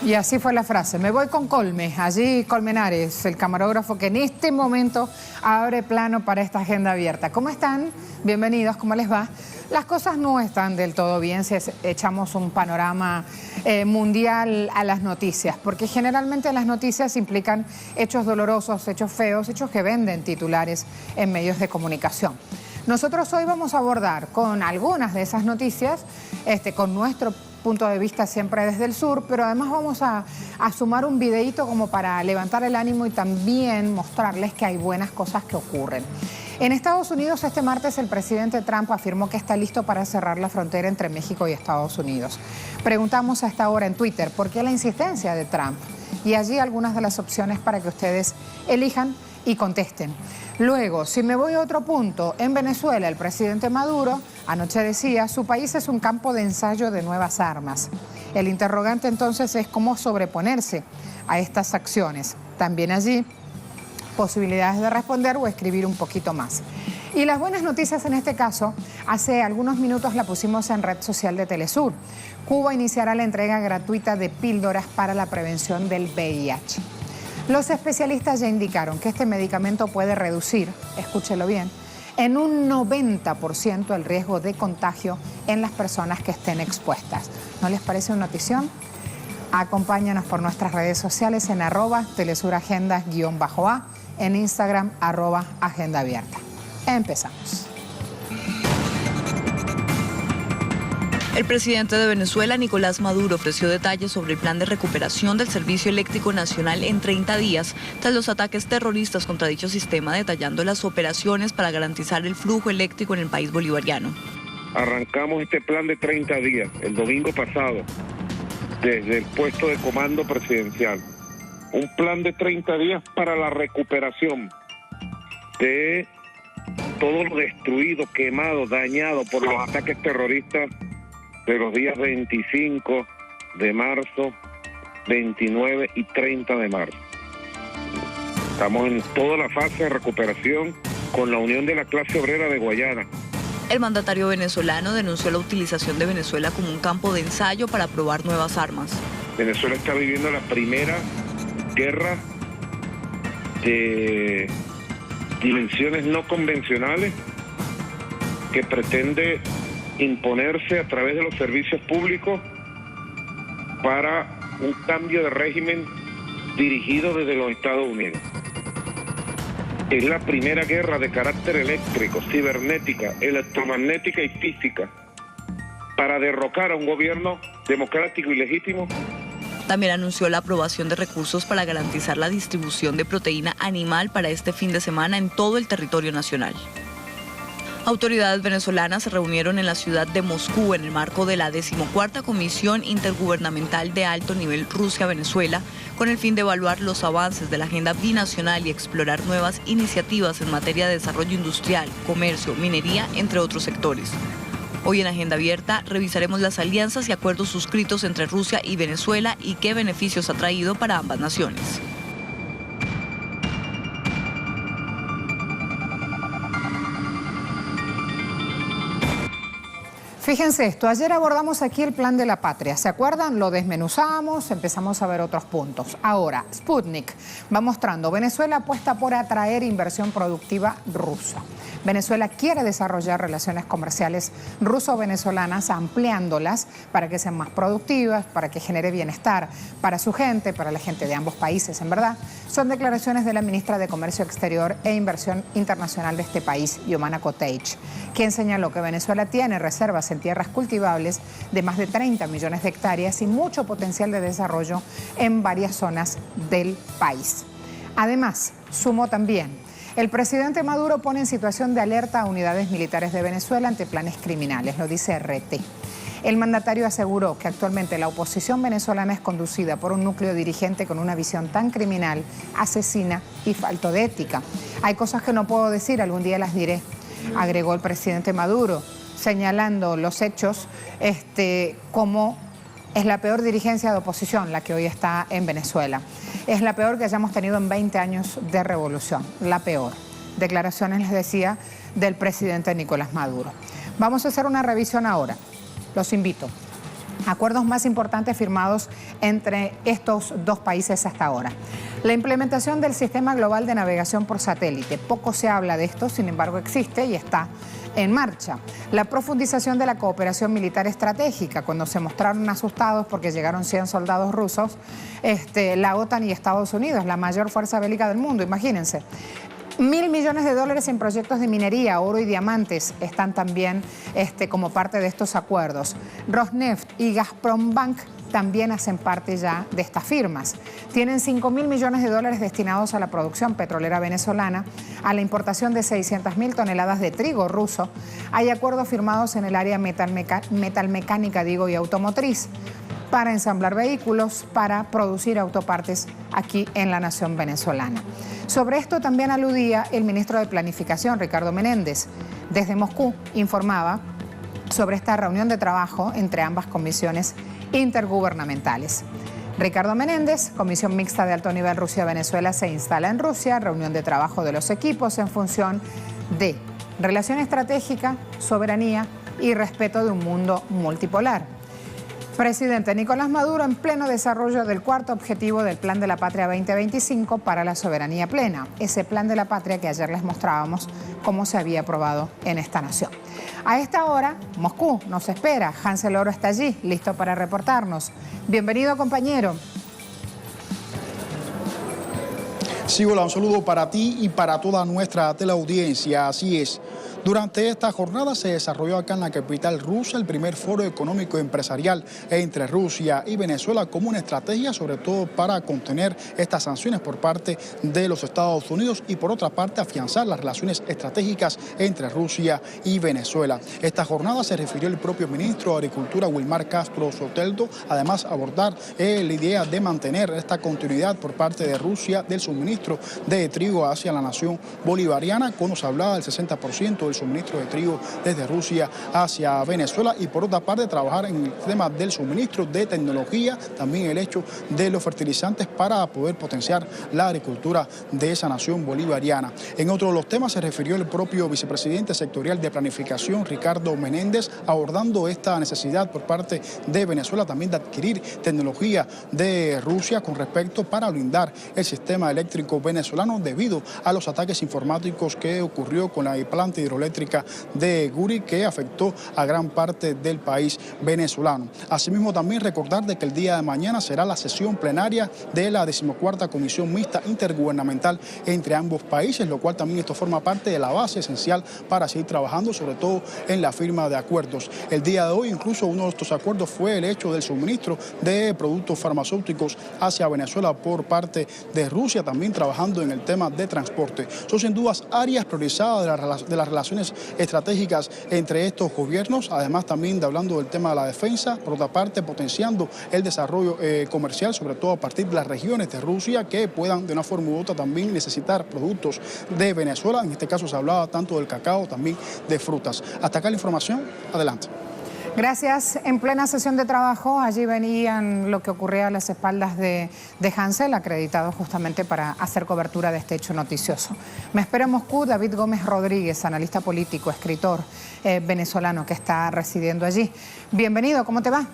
Y así fue la frase. Me voy con Colme, allí Colmenares, el camarógrafo que en este momento abre plano para esta agenda abierta. ¿Cómo están? Bienvenidos, ¿cómo les va? Las cosas no están del todo bien si echamos un panorama mundial a las noticias, porque generalmente las noticias implican hechos dolorosos, hechos feos, hechos que venden titulares en medios de comunicación. Nosotros hoy vamos a abordar con algunas de esas noticias, con nuestro punto de vista siempre desde el sur, pero además vamos a sumar un videíto como para levantar el ánimo y también mostrarles que hay buenas cosas que ocurren. En Estados Unidos este martes el presidente Trump afirmó que está listo para cerrar la frontera entre México y Estados Unidos. Preguntamos a esta hora en Twitter por qué la insistencia de Trump y allí algunas de las opciones para que ustedes elijan y contesten. Luego, si me voy a otro punto, en Venezuela el presidente Maduro anoche decía su país es un campo de ensayo de nuevas armas. El interrogante entonces es cómo sobreponerse a estas acciones. También allí posibilidades de responder o escribir un poquito más. Y las buenas noticias en este caso, hace algunos minutos la pusimos en red social de Telesur. Cuba iniciará la entrega gratuita de píldoras para la prevención del VIH. Los especialistas ya indicaron que este medicamento puede reducir, escúchelo bien, en un 90% el riesgo de contagio en las personas que estén expuestas. ¿No les parece una notición? Acompáñanos por nuestras redes sociales en @telesuragenda_a, en Instagram @agendaabierta. Empezamos. El presidente de Venezuela, Nicolás Maduro, ofreció detalles sobre el plan de recuperación del servicio eléctrico nacional en 30 días, tras los ataques terroristas contra dicho sistema, detallando las operaciones para garantizar el flujo eléctrico en el país bolivariano. Arrancamos este plan de 30 días, el domingo pasado, desde el puesto de comando presidencial. Un plan de 30 días para la recuperación de todo lo destruido, quemado, dañado por los ataques terroristas de los días 25 de marzo, 29 y 30 de marzo. Estamos en toda la fase de recuperación con la unión de la clase obrera de Guayana. El mandatario venezolano denunció la utilización de Venezuela como un campo de ensayo para probar nuevas armas. Venezuela está viviendo la primera guerra de dimensiones no convencionales que pretende imponerse a través de los servicios públicos para un cambio de régimen dirigido desde los Estados Unidos. Es la primera guerra de carácter eléctrico, cibernética, electromagnética y física para derrocar a un gobierno democrático y legítimo. También anunció la aprobación de recursos para garantizar la distribución de proteína animal para este fin de semana en todo el territorio nacional. Autoridades venezolanas se reunieron en la ciudad de Moscú en el marco de la 14ª Comisión Intergubernamental de Alto Nivel Rusia-Venezuela, con el fin de evaluar los avances de la agenda binacional y explorar nuevas iniciativas en materia de desarrollo industrial, comercio, minería, entre otros sectores. Hoy en Agenda Abierta revisaremos las alianzas y acuerdos suscritos entre Rusia y Venezuela y qué beneficios ha traído para ambas naciones. Fíjense esto, ayer abordamos aquí el plan de la patria, ¿se acuerdan? Lo desmenuzamos, empezamos a ver otros puntos. Ahora, Sputnik va mostrando, Venezuela apuesta por atraer inversión productiva rusa. Venezuela quiere desarrollar relaciones comerciales ruso-venezolanas, ampliándolas para que sean más productivas, para que genere bienestar para su gente, para la gente de ambos países, en verdad. Son declaraciones de la ministra de Comercio Exterior e Inversión Internacional de este país, Yomana Koteich, quien señaló que Venezuela tiene reservas en tierras cultivables de más de 30 millones de hectáreas y mucho potencial de desarrollo en varias zonas del país. Además, sumó también, el presidente Maduro pone en situación de alerta a unidades militares de Venezuela ante planes criminales, lo dice RT. El mandatario aseguró que actualmente la oposición venezolana es conducida por un núcleo dirigente con una visión tan criminal, asesina y falto de ética. Hay cosas que no puedo decir, algún día las diré, agregó el presidente Maduro, señalando los hechos como es la peor dirigencia de oposición la que hoy está en Venezuela. Es la peor que hayamos tenido en 20 años de revolución, la peor. Declaraciones, les decía, del presidente Nicolás Maduro. Vamos a hacer una revisión ahora. Los invito acuerdos más importantes firmados entre estos dos países hasta ahora. La implementación del Sistema Global de Navegación por Satélite. Poco se habla de esto, sin embargo existe y está en marcha. La profundización de la cooperación militar estratégica, cuando se mostraron asustados porque llegaron 100 soldados rusos, la OTAN y Estados Unidos, la mayor fuerza bélica del mundo, imagínense. $1.000 millones en proyectos de minería, oro y diamantes están también como parte de estos acuerdos. Rosneft y Gazprombank también hacen parte ya de estas firmas. Tienen $5.000 millones destinados a la producción petrolera venezolana, a la importación de 600.000 toneladas de trigo ruso. Hay acuerdos firmados en el área metalmecánica, y automotriz, para ensamblar vehículos, para producir autopartes aquí en la nación venezolana. Sobre esto también aludía el ministro de Planificación, Ricardo Menéndez. Desde Moscú informaba sobre esta reunión de trabajo entre ambas comisiones intergubernamentales. Ricardo Menéndez, Comisión Mixta de Alto Nivel Rusia-Venezuela, se instala en Rusia, reunión de trabajo de los equipos en función de relación estratégica, soberanía y respeto de un mundo multipolar. Presidente Nicolás Maduro en pleno desarrollo del cuarto objetivo del Plan de la Patria 2025 para la soberanía plena. Ese Plan de la Patria que ayer les mostrábamos cómo se había aprobado en esta nación. A esta hora, Moscú nos espera. Hansel Oro está allí, listo para reportarnos. Bienvenido, compañero. Sí, hola, un saludo para ti y para toda nuestra teleaudiencia. Así es. Durante esta jornada se desarrolló acá en la capital rusa el primer foro económico y empresarial entre Rusia y Venezuela como una estrategia sobre todo para contener estas sanciones por parte de los Estados Unidos y por otra parte afianzar las relaciones estratégicas entre Rusia y Venezuela. Esta jornada se refirió el propio ministro de Agricultura Wilmar Castro Soteldo, además abordar la idea de mantener esta continuidad por parte de Rusia del suministro de trigo hacia la nación bolivariana, cuando se hablaba del 60% del suministro de trigo desde Rusia hacia Venezuela y por otra parte trabajar en el tema del suministro de tecnología, también el hecho de los fertilizantes para poder potenciar la agricultura de esa nación bolivariana. En otro de los temas se refirió el propio vicepresidente sectorial de Planificación, Ricardo Menéndez, abordando esta necesidad por parte de Venezuela también de adquirir tecnología de Rusia con respecto para blindar el sistema eléctrico venezolano debido a los ataques informáticos que ocurrió con la planta hidroeléctrica de Guri, que afectó a gran parte del país venezolano. Asimismo, también recordar de que el día de mañana será la sesión plenaria de la 14ª Comisión Mixta Intergubernamental entre ambos países, lo cual también esto forma parte de la base esencial para seguir trabajando, sobre todo en la firma de acuerdos. El día de hoy, incluso uno de estos acuerdos fue el hecho del suministro de productos farmacéuticos hacia Venezuela por parte de Rusia, también trabajando en el tema de transporte. Son sin dudas áreas priorizadas de las relaciones estratégicas entre estos gobiernos, además también hablando del tema de la defensa, por otra parte potenciando el desarrollo comercial, sobre todo a partir de las regiones de Rusia que puedan de una forma u otra también necesitar productos de Venezuela. En este caso se hablaba tanto del cacao, también de frutas. Hasta acá la información, adelante. Gracias. En plena sesión de trabajo, allí venían lo que ocurría a las espaldas de Hansel, acreditado justamente para hacer cobertura de este hecho noticioso. Me espera en Moscú David Gómez Rodríguez, analista político, escritor venezolano que está residiendo allí. Bienvenido, ¿cómo te va?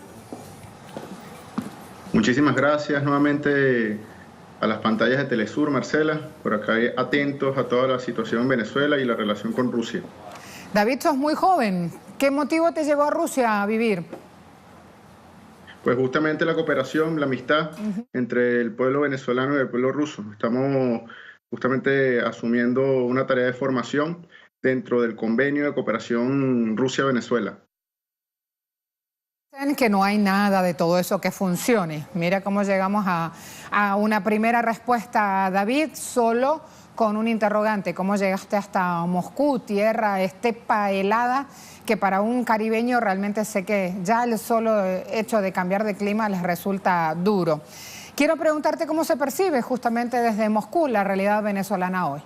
Muchísimas gracias nuevamente a las pantallas de Telesur, Marcela, por acá atentos a toda la situación en Venezuela y la relación con Rusia. David, sos muy joven. ¿Qué motivo te llevó a Rusia a vivir? Pues justamente la cooperación, la amistad entre el pueblo venezolano y el pueblo ruso. Estamos justamente asumiendo una tarea de formación dentro del convenio de cooperación Rusia-Venezuela. Dicen que no hay nada de todo eso que funcione. Mira cómo llegamos a una primera respuesta, David, solo con un interrogante. ¿Cómo llegaste hasta Moscú, tierra, estepa helada, que para un caribeño realmente sé que ya el solo hecho de cambiar de clima les resulta duro? Quiero preguntarte cómo se percibe justamente desde Moscú la realidad venezolana hoy.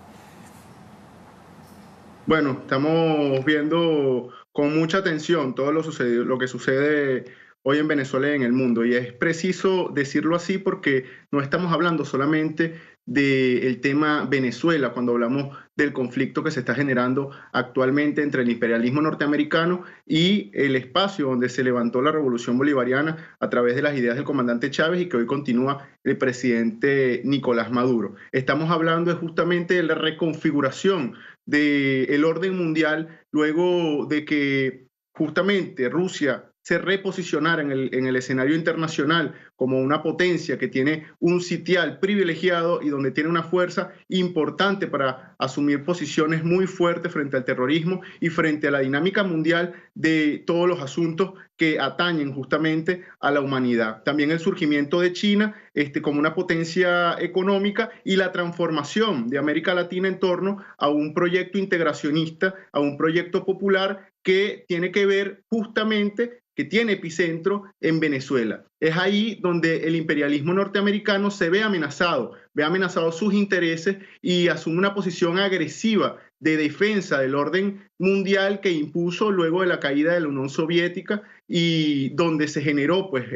Bueno, estamos viendo con mucha atención todo lo que sucede hoy en Venezuela y en el mundo. Y es preciso decirlo así porque no estamos hablando solamente del tema Venezuela, cuando hablamos del conflicto que se está generando actualmente entre el imperialismo norteamericano y el espacio donde se levantó la revolución bolivariana a través de las ideas del comandante Chávez y que hoy continúa el presidente Nicolás Maduro. Estamos hablando justamente de la reconfiguración del orden mundial luego de que justamente Rusia se reposicionara en el escenario internacional como una potencia que tiene un sitial privilegiado y donde tiene una fuerza importante para asumir posiciones muy fuertes frente al terrorismo y frente a la dinámica mundial de todos los asuntos que atañen justamente a la humanidad. También el surgimiento de China como una potencia económica y la transformación de América Latina en torno a un proyecto integracionista, a un proyecto popular que tiene que ver justamente, que tiene epicentro en Venezuela. Es ahí donde el imperialismo norteamericano se ve amenazado sus intereses y asume una posición agresiva de defensa del orden mundial que impuso luego de la caída de la Unión Soviética y donde se generó pues,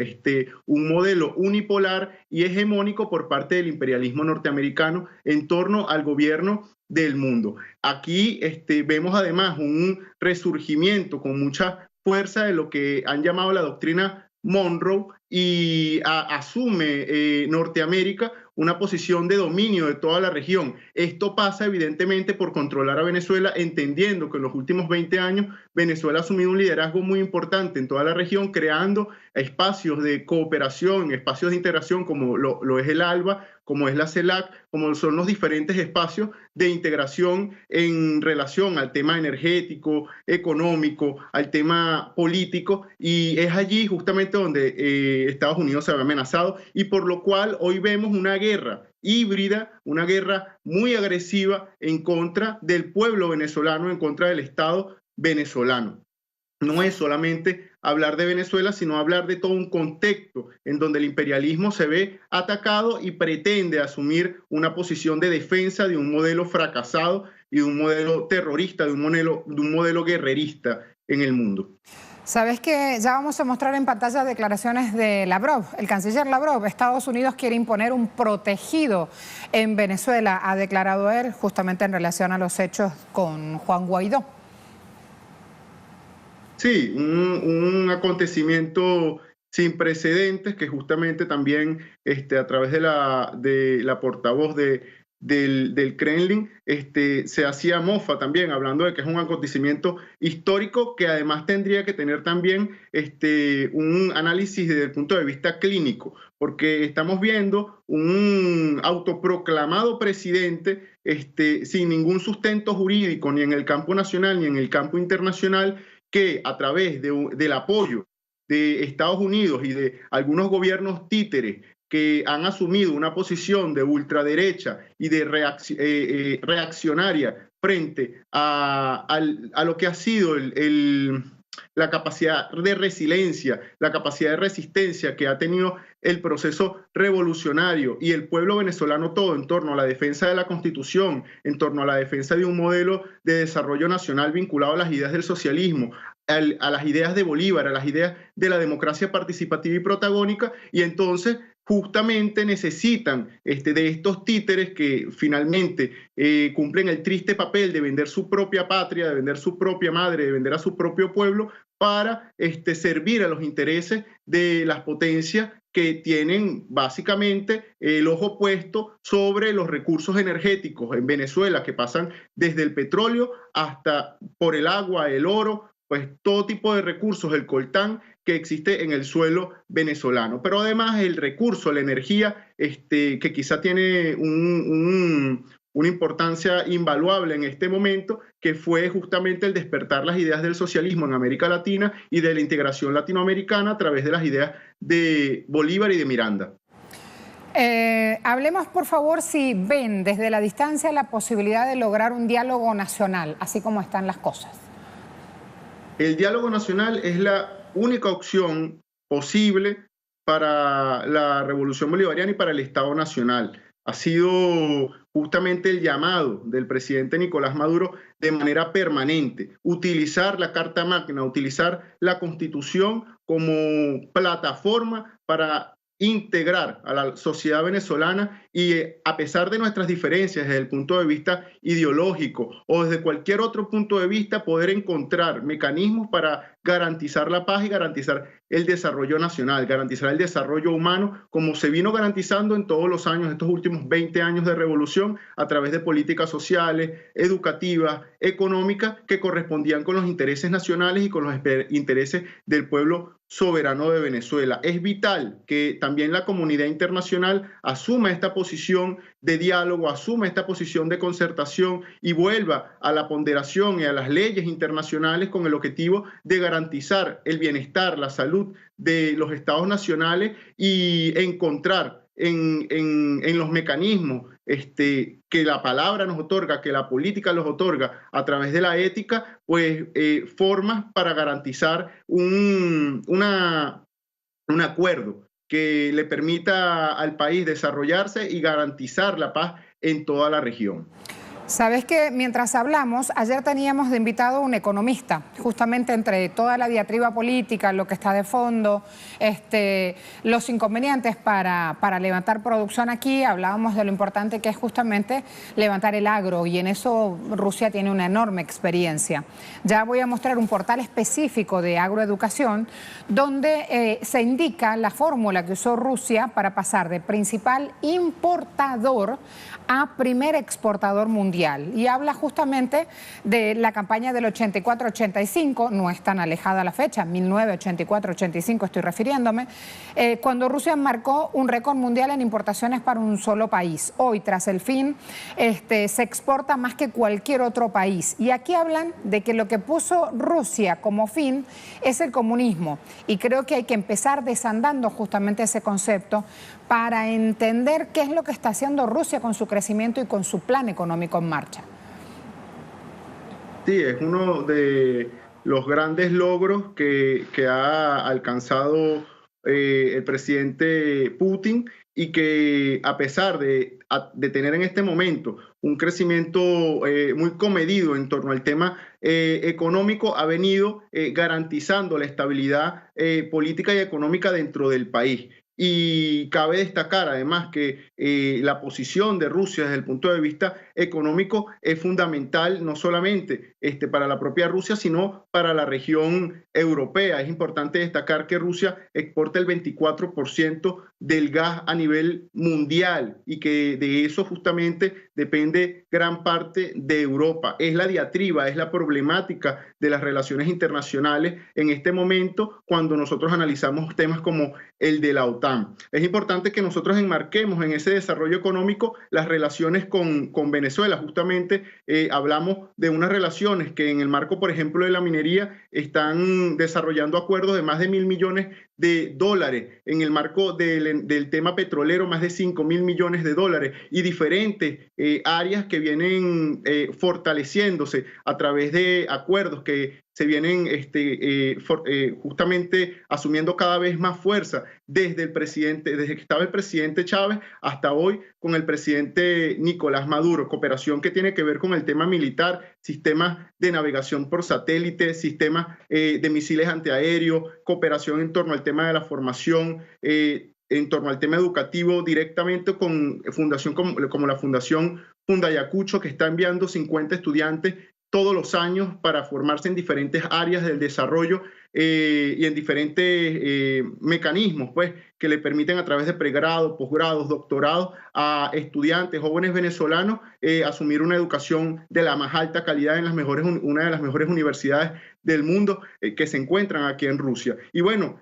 un modelo unipolar y hegemónico por parte del imperialismo norteamericano en torno al gobierno del mundo. Aquí vemos además un resurgimiento con mucha fuerza de lo que han llamado la doctrina Monroe y asume Norteamérica una posición de dominio de toda la región. Esto pasa evidentemente por controlar a Venezuela, entendiendo que en los últimos 20 años Venezuela ha asumido un liderazgo muy importante en toda la región, creando espacios de cooperación, espacios de integración como lo es el ALBA, como es la CELAC, como son los diferentes espacios de integración en relación al tema energético, económico, al tema político, y es allí justamente donde Estados Unidos se ve amenazado y por lo cual hoy vemos una guerra híbrida, una guerra muy agresiva en contra del pueblo venezolano, en contra del Estado venezolano. No es solamente hablar de Venezuela, sino hablar de todo un contexto en donde el imperialismo se ve atacado y pretende asumir una posición de defensa de un modelo fracasado y de un modelo terrorista, de un modelo guerrerista en el mundo. Sabes que ya vamos a mostrar en pantalla declaraciones de Lavrov, el canciller Lavrov. Estados Unidos quiere imponer un protegido en Venezuela, ha declarado él, justamente en relación a los hechos con Juan Guaidó. Sí, un acontecimiento sin precedentes que justamente también a través de la portavoz del Kremlin se hacía mofa también, hablando de que es un acontecimiento histórico que además tendría que tener también un análisis desde el punto de vista clínico, porque estamos viendo un autoproclamado presidente sin ningún sustento jurídico ni en el campo nacional ni en el campo internacional, que a través del apoyo de Estados Unidos y de algunos gobiernos títeres que han asumido una posición de ultraderecha y de reaccionaria frente a lo que ha sido la capacidad de resiliencia, la capacidad de resistencia que ha tenido el proceso revolucionario y el pueblo venezolano todo en torno a la defensa de la Constitución, en torno a la defensa de un modelo de desarrollo nacional vinculado a las ideas del socialismo, a las ideas de Bolívar, a las ideas de la democracia participativa y protagónica, y entonces justamente necesitan de estos títeres que finalmente cumplen el triste papel de vender su propia patria, de vender su propia madre, de vender a su propio pueblo para servir a los intereses de las potencias que tienen básicamente el ojo puesto sobre los recursos energéticos en Venezuela, que pasan desde el petróleo hasta por el agua, el oro, pues todo tipo de recursos, el coltán que existe en el suelo venezolano. Pero además el recurso, la energía, que quizá tiene una importancia invaluable en este momento, que fue justamente el despertar las ideas del socialismo en América Latina y de la integración latinoamericana a través de las ideas de Bolívar y de Miranda. Hablemos, por favor, si ven desde la distancia la posibilidad de lograr un diálogo nacional, así como están las cosas. El diálogo nacional es la única opción posible para la revolución bolivariana y para el Estado nacional. Ha sido justamente el llamado del presidente Nicolás Maduro de manera permanente, utilizar la Carta Magna, utilizar la Constitución como plataforma para integrar a la sociedad venezolana y a pesar de nuestras diferencias desde el punto de vista ideológico o desde cualquier otro punto de vista, poder encontrar mecanismos para garantizar la paz y garantizar el desarrollo nacional, garantizar el desarrollo humano, como se vino garantizando en todos los años, estos últimos 20 años de revolución, a través de políticas sociales, educativas, económicas, que correspondían con los intereses nacionales y con los intereses del pueblo soberano de Venezuela. Es vital que también la comunidad internacional asuma esta posición de diálogo, asuma esta posición de concertación y vuelva a la ponderación y a las leyes internacionales con el objetivo de garantizar el bienestar, la salud de los estados nacionales y encontrar en los mecanismos que la palabra nos otorga, que la política nos otorga a través de la ética, pues formas para garantizar un acuerdo que le permita al país desarrollarse y garantizar la paz en toda la región. Sabes que mientras hablamos, ayer teníamos de invitado un economista, justamente entre toda la diatriba política, lo que está de fondo, los inconvenientes para levantar producción aquí, hablábamos de lo importante que es justamente levantar el agro y en eso Rusia tiene una enorme experiencia. Ya voy a mostrar un portal específico de agroeducación donde se indica la fórmula que usó Rusia para pasar de principal importador a primer exportador mundial. Y habla justamente de la campaña del 84-85, no es tan alejada la fecha, 1984-85 estoy refiriéndome, cuando Rusia marcó un récord mundial en importaciones para un solo país. Hoy, tras el fin, se exporta más que cualquier otro país. Y aquí hablan de que lo que puso Rusia como fin es el comunismo. Y creo que hay que empezar desandando justamente ese concepto para entender qué es lo que está haciendo Rusia con su crecimiento y con su plan económico en marcha. Sí, es uno de los grandes logros que ha alcanzado el presidente Putin y que a pesar de tener en este momento un crecimiento muy comedido en torno al tema económico, ha venido garantizando la estabilidad política y económica dentro del país. Y cabe destacar además que la posición de Rusia desde el punto de vista económico es fundamental no solamente para la propia Rusia, sino para la región europea. Es importante destacar que Rusia exporta el 24% del gas a nivel mundial y que de eso justamente depende gran parte de Europa. Es la diatriba, es la problemática de las relaciones internacionales en este momento cuando nosotros analizamos temas como el de la OTAN. Es importante que nosotros enmarquemos en ese desarrollo económico las relaciones con Venezuela. Justamente hablamos de unas relaciones que en el marco, por ejemplo, de la minería están desarrollando acuerdos de más de $1.000 millones. En el marco del tema petrolero, más de $5.000 millones y diferentes áreas que vienen fortaleciéndose a través de acuerdos que se vienen justamente asumiendo cada vez más fuerza desde que estaba el presidente Chávez hasta hoy con el presidente Nicolás Maduro. Cooperación que tiene que ver con el tema militar, sistemas de navegación por satélite, sistemas de misiles antiaéreos, cooperación en torno al tema de la formación, en torno al tema educativo directamente con fundación como la Fundación Fundayacucho, que está enviando 50 estudiantes todos los años para formarse en diferentes áreas del desarrollo y en diferentes mecanismos pues, que le permiten a través de pregrado, posgrados, doctorados a estudiantes, jóvenes venezolanos, asumir una educación de la más alta calidad en una de las mejores universidades del mundo que se encuentran aquí en Rusia. Y bueno,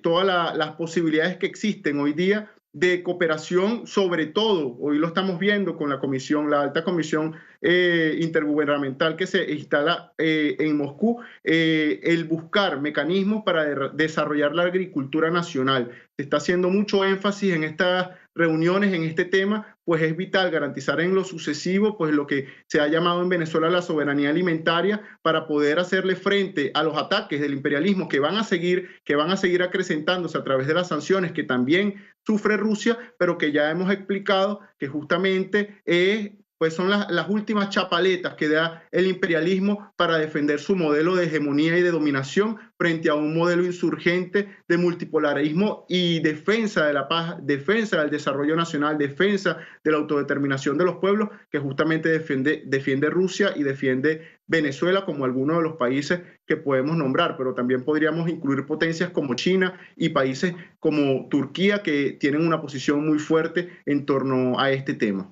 todas las posibilidades que existen hoy día de cooperación, sobre todo, hoy lo estamos viendo con la alta comisión intergubernamental que se instala en Moscú, el buscar mecanismos para desarrollar la agricultura nacional. Se está haciendo mucho énfasis en estas reuniones, en este tema, pues es vital garantizar en lo sucesivo pues lo que se ha llamado en Venezuela la soberanía alimentaria para poder hacerle frente a los ataques del imperialismo que van a seguir acrecentándose a través de las sanciones que también sufre Rusia, pero que ya hemos explicado que justamente es pues son las últimas chapaletas que da el imperialismo para defender su modelo de hegemonía y de dominación frente a un modelo insurgente de multipolarismo y defensa de la paz, defensa del desarrollo nacional, defensa de la autodeterminación de los pueblos, que justamente defiende Rusia y defiende Venezuela como algunos de los países que podemos nombrar, pero también podríamos incluir potencias como China y países como Turquía, que tienen una posición muy fuerte en torno a este tema.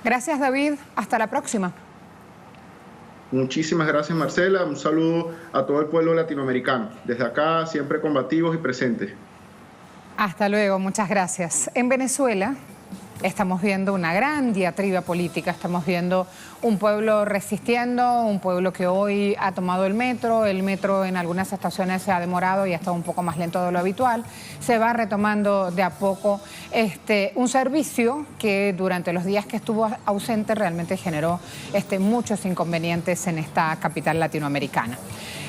Gracias, David. Hasta la próxima. Muchísimas gracias, Marcela. Un saludo a todo el pueblo latinoamericano. Desde acá, siempre combativos y presentes. Hasta luego. Muchas gracias. En Venezuela estamos viendo una gran diatriba política, estamos viendo un pueblo resistiendo, un pueblo que hoy ha tomado el metro en algunas estaciones se ha demorado y ha estado un poco más lento de lo habitual, se va retomando de a poco un servicio que durante los días que estuvo ausente realmente generó muchos inconvenientes en esta capital latinoamericana.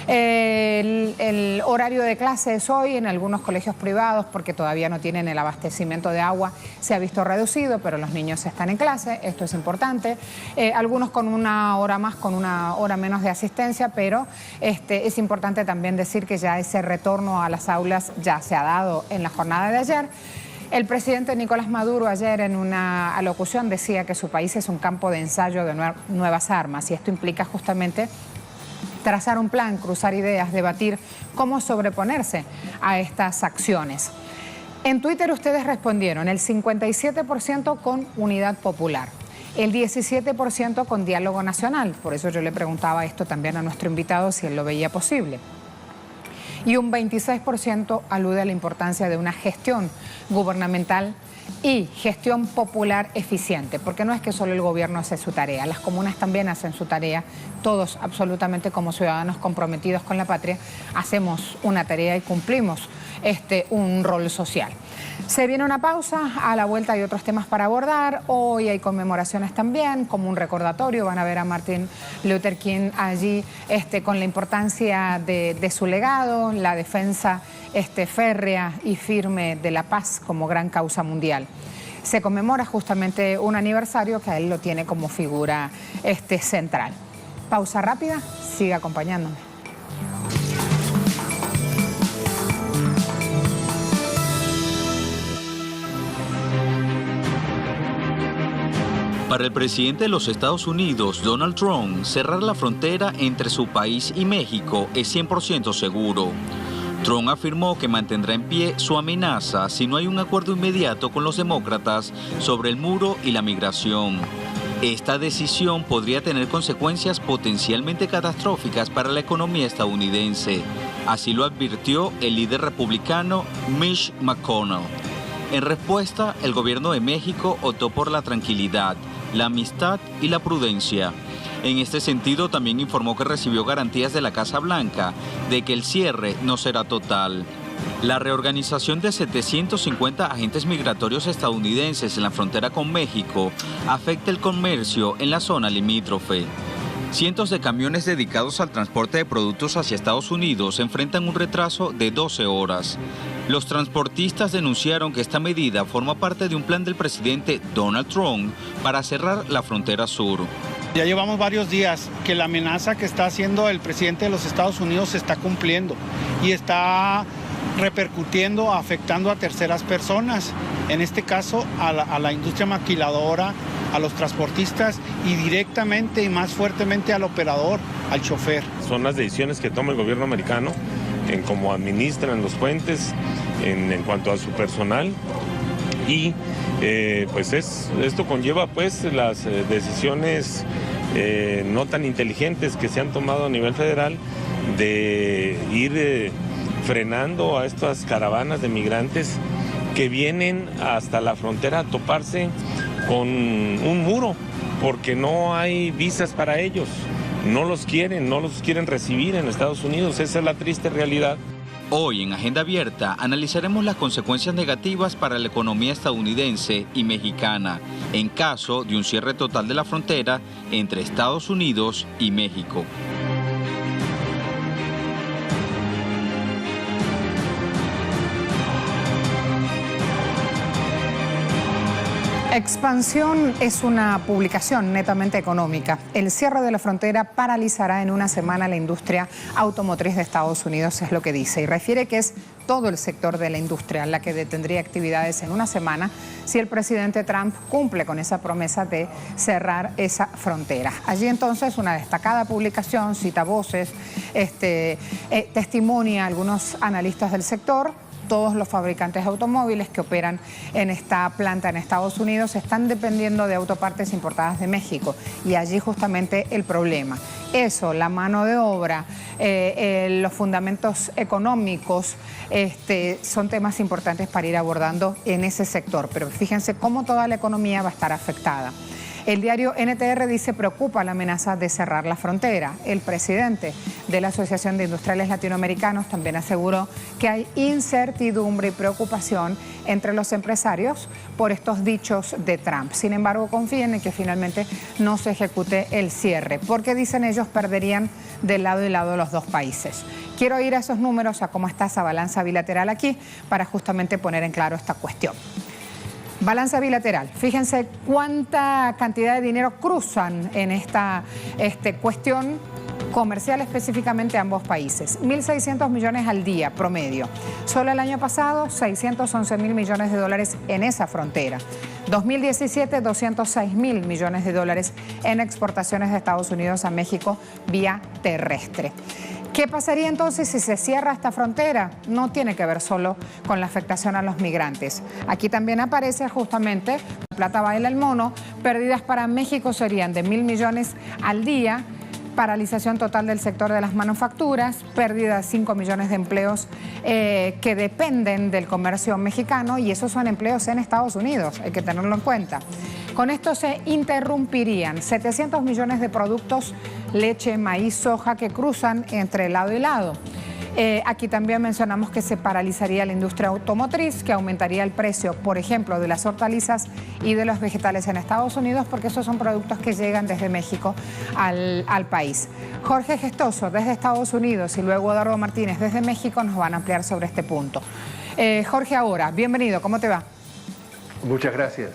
El horario de clase es hoy en algunos colegios privados porque todavía no tienen el abastecimiento de agua, se ha visto reducido, pero los niños están en clase, esto es importante. Algunos con una hora más, con una hora menos de asistencia, pero es importante también decir que ya ese retorno a las aulas ya se ha dado en la jornada de ayer. El presidente Nicolás Maduro ayer en una alocución decía que su país es un campo de ensayo de nuevas armas y esto implica justamente trazar un plan, cruzar ideas, debatir cómo sobreponerse a estas acciones. En Twitter ustedes respondieron el 57% con unidad popular, el 17% con diálogo nacional, por eso yo le preguntaba esto también a nuestro invitado si él lo veía posible. Y un 26% alude a la importancia de una gestión gubernamental y gestión popular eficiente, porque no es que solo el gobierno hace su tarea, las comunas también hacen su tarea, todos absolutamente como ciudadanos comprometidos con la patria hacemos una tarea y cumplimos un rol social. Se viene una pausa, a la vuelta hay otros temas para abordar, hoy hay conmemoraciones también, como un recordatorio, van a ver a Martin Luther King allí con la importancia de su legado, la defensa férrea y firme de la paz como gran causa mundial. Se conmemora justamente un aniversario que a él lo tiene como figura central. Pausa rápida, sigue acompañándome. Para el presidente de los Estados Unidos, Donald Trump, cerrar la frontera entre su país y México es 100% seguro. Trump afirmó que mantendrá en pie su amenaza si no hay un acuerdo inmediato con los demócratas sobre el muro y la migración. Esta decisión podría tener consecuencias potencialmente catastróficas para la economía estadounidense. Así lo advirtió el líder republicano Mitch McConnell. En respuesta, el gobierno de México optó por la tranquilidad, la amistad y la prudencia. En este sentido, también informó que recibió garantías de la Casa Blanca de que el cierre no será total. La reorganización de 750 agentes migratorios estadounidenses en la frontera con México afecta el comercio en la zona limítrofe. Cientos de camiones dedicados al transporte de productos hacia Estados Unidos enfrentan un retraso de 12 horas. Los transportistas denunciaron que esta medida forma parte de un plan del presidente Donald Trump para cerrar la frontera sur. Ya llevamos varios días que la amenaza que está haciendo el presidente de los Estados Unidos se está cumpliendo y está repercutiendo, afectando a terceras personas, en este caso a la industria maquiladora, a los transportistas y directamente y más fuertemente al operador, al chofer. Son las decisiones que toma el gobierno americano en cómo administran los puentes, en cuanto a su personal y esto conlleva las decisiones no tan inteligentes que se han tomado a nivel federal de ir frenando a estas caravanas de migrantes que vienen hasta la frontera a toparse con un muro porque no hay visas para ellos, no los quieren recibir en Estados Unidos, esa es la triste realidad. Hoy en Agenda Abierta analizaremos las consecuencias negativas para la economía estadounidense y mexicana en caso de un cierre total de la frontera entre Estados Unidos y México. Expansión es una publicación netamente económica. El cierre de la frontera paralizará en una semana la industria automotriz de Estados Unidos, es lo que dice, y refiere que es todo el sector de la industria la que detendría actividades en una semana si el presidente Trump cumple con esa promesa de cerrar esa frontera. Allí entonces una destacada publicación cita voces, testimonia a algunos analistas del sector. Todos los fabricantes de automóviles que operan en esta planta en Estados Unidos están dependiendo de autopartes importadas de México y allí justamente el problema. Eso, la mano de obra, los fundamentos económicos, son temas importantes para ir abordando en ese sector. Pero fíjense cómo toda la economía va a estar afectada. El diario NTR dice preocupa la amenaza de cerrar la frontera. El presidente de la Asociación de Industriales Latinoamericanos también aseguró que hay incertidumbre y preocupación entre los empresarios por estos dichos de Trump. Sin embargo, confían en que finalmente no se ejecute el cierre, porque dicen ellos perderían de lado y lado los dos países. Quiero ir a esos números, a cómo está esa balanza bilateral aquí, para justamente poner en claro esta cuestión. Balanza bilateral. Fíjense cuánta cantidad de dinero cruzan en esta cuestión comercial, específicamente ambos países. 1.600 millones al día promedio. Solo el año pasado, 611.000 millones de dólares en esa frontera. 2017, 206.000 millones de dólares en exportaciones de Estados Unidos a México vía terrestre. ¿Qué pasaría entonces si se cierra esta frontera? No tiene que ver solo con la afectación a los migrantes. Aquí también aparece justamente, la plata baila el mono, pérdidas para México serían de 1.000 millones al día, paralización total del sector de las manufacturas, pérdida de 5 millones de empleos que dependen del comercio mexicano, y esos son empleos en Estados Unidos, hay que tenerlo en cuenta. Con esto se interrumpirían 700 millones de productos, leche, maíz, soja, que cruzan entre lado y lado. Aquí también mencionamos que se paralizaría la industria automotriz, que aumentaría el precio, por ejemplo, de las hortalizas y de los vegetales en Estados Unidos, porque esos son productos que llegan desde México al país. Jorge Gestoso, desde Estados Unidos, y luego Eduardo Martínez, desde México, nos van a ampliar sobre este punto. Jorge, ahora, bienvenido, ¿cómo te va? Muchas gracias.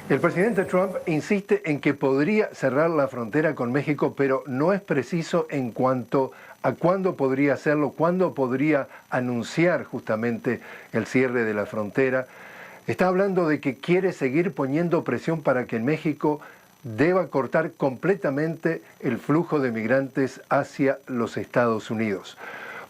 El presidente Trump insiste en que podría cerrar la frontera con México, pero no es preciso en cuanto a cuándo podría hacerlo, cuándo podría anunciar justamente el cierre de la frontera. Está hablando de que quiere seguir poniendo presión para que México deba cortar completamente el flujo de migrantes hacia los Estados Unidos.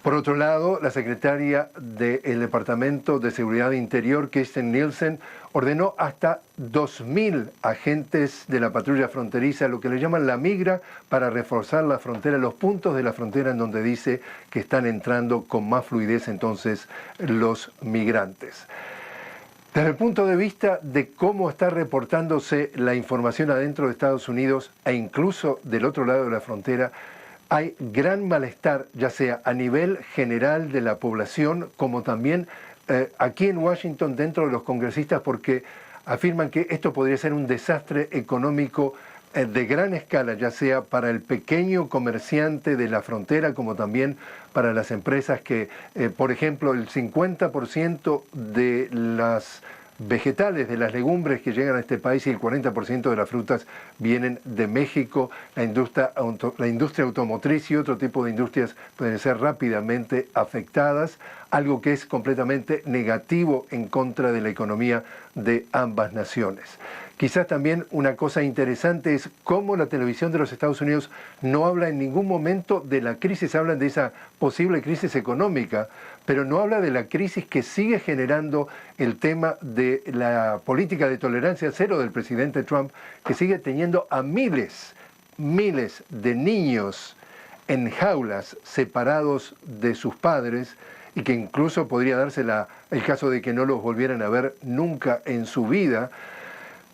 Por otro lado, la secretaria del Departamento de Seguridad Interior, Kirstjen Nielsen, ordenó hasta 2.000 agentes de la patrulla fronteriza, lo que le llaman la migra, para reforzar la frontera, los puntos de la frontera en donde dice que están entrando con más fluidez entonces los migrantes. Desde el punto de vista de cómo está reportándose la información adentro de Estados Unidos e incluso del otro lado de la frontera, hay gran malestar, ya sea a nivel general de la población, como también aquí en Washington dentro de los congresistas, porque afirman que esto podría ser un desastre económico de gran escala, ya sea para el pequeño comerciante de la frontera, como también para las empresas que, por ejemplo, el 50% de las vegetales, de las legumbres que llegan a este país y el 40% de las frutas vienen de México. La industria automotriz y otro tipo de industrias pueden ser rápidamente afectadas, algo que es completamente negativo en contra de la economía de ambas naciones. Quizás también una cosa interesante es cómo la televisión de los Estados Unidos no habla en ningún momento de la crisis, hablan de esa posible crisis económica, pero no habla de la crisis que sigue generando el tema de la política de tolerancia cero del presidente Trump, que sigue teniendo a miles de niños en jaulas separados de sus padres, y que incluso podría darse el caso de que no los volvieran a ver nunca en su vida.